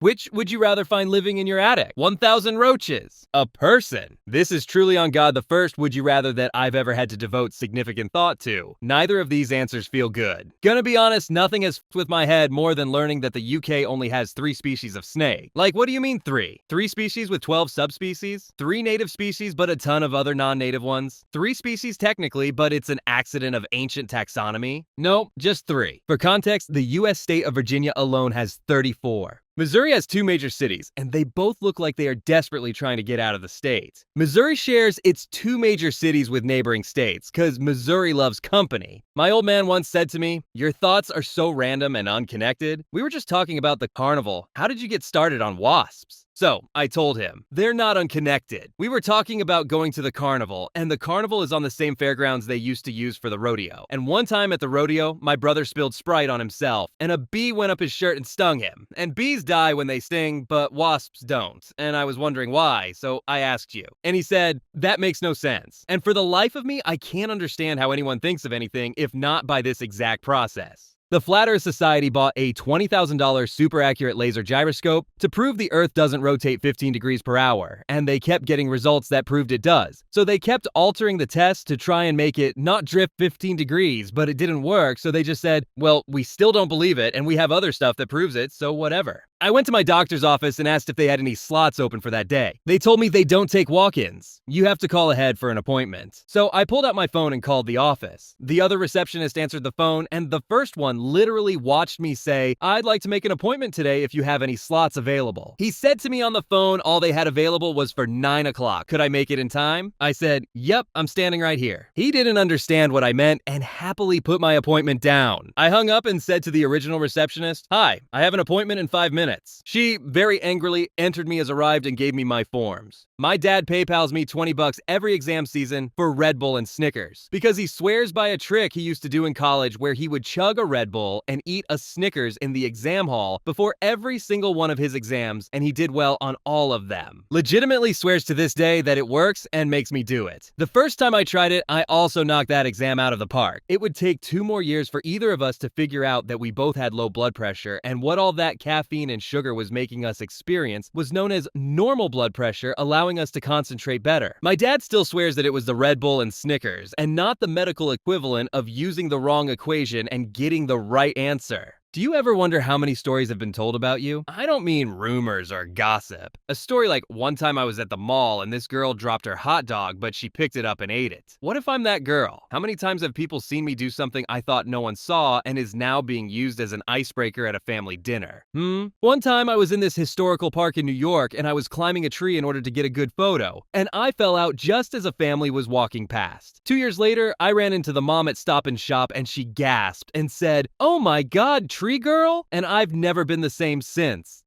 Which would you rather find living in your attic? 1,000 roaches? A person? This is truly on God the first would you rather that I've ever had to devote significant thought to. Neither of these answers feel good. Gonna be honest, nothing has f***ed with my head more than learning that the UK only has 3 species of snake. Like, what do you mean 3? 3 species with 12 subspecies? 3 native species but a ton of other non-native ones? 3 species technically, but it's an accident of ancient taxonomy? Nope, just 3. For context, the US state of Virginia alone has 34. Missouri has 2 major cities, and they both look like they are desperately trying to get out of the state. Missouri shares its 2 major cities with neighboring states, cause Missouri loves company. My old man once said to me, "Your thoughts are so random and unconnected. We were just talking about the carnival. How did you get started on wasps?" So, I told him, they're not unconnected. We were talking about going to the carnival, and the carnival is on the same fairgrounds they used to use for the rodeo. And one time at the rodeo, my brother spilled Sprite on himself, and a bee went up his shirt and stung him. And bees die when they sting, but wasps don't. And I was wondering why, so I asked you. And he said, that makes no sense. And for the life of me, I can't understand how anyone thinks of anything if not by this exact process. The Flat Earth Society bought a $20,000 super accurate laser gyroscope to prove the Earth doesn't rotate 15 degrees per hour, and they kept getting results that proved it does. So they kept altering the test to try and make it not drift 15 degrees, but it didn't work, so they just said, well, we still don't believe it, and we have other stuff that proves it, so whatever. I went to my doctor's office and asked if they had any slots open for that day. They told me they don't take walk-ins. You have to call ahead for an appointment. So I pulled out my phone and called the office. The other receptionist answered the phone, and the first one literally watched me say, "I'd like to make an appointment today if you have any slots available." He said to me on the phone all they had available was for 9 o'clock. Could I make it in time? I said, "Yep, I'm standing right here." He didn't understand what I meant and happily put my appointment down. I hung up and said to the original receptionist, "Hi, I have an appointment in 5 minutes. She very angrily entered me as arrived and gave me my forms. My dad PayPals me $20 every exam season for Red Bull and Snickers because he swears by a trick he used to do in college where he would chug a Red Bull and eat a Snickers in the exam hall before every single one of his exams, and he did well on all of them. Legitimately swears to this day that it works and makes me do it. The first time I tried it, I also knocked that exam out of the park. It would take 2 more years for either of us to figure out that we both had low blood pressure, and what all that caffeine and sugar was making us experience was known as normal blood pressure, allowing us to concentrate better. My dad still swears that it was the Red Bull and Snickers, and not the medical equivalent of using the wrong equation and getting the right answer. Do you ever wonder how many stories have been told about you? I don't mean rumors or gossip. A story like, one time I was at the mall and this girl dropped her hot dog, but she picked it up and ate it. What if I'm that girl? How many times have people seen me do something I thought no one saw and is now being used as an icebreaker at a family dinner? One time I was in this historical park in New York and I was climbing a tree in order to get a good photo, and I fell out just as a family was walking past. 2 years later, I ran into the mom at Stop and Shop and she gasped and said, "Oh my God, tree girl?" And I've never been the same since.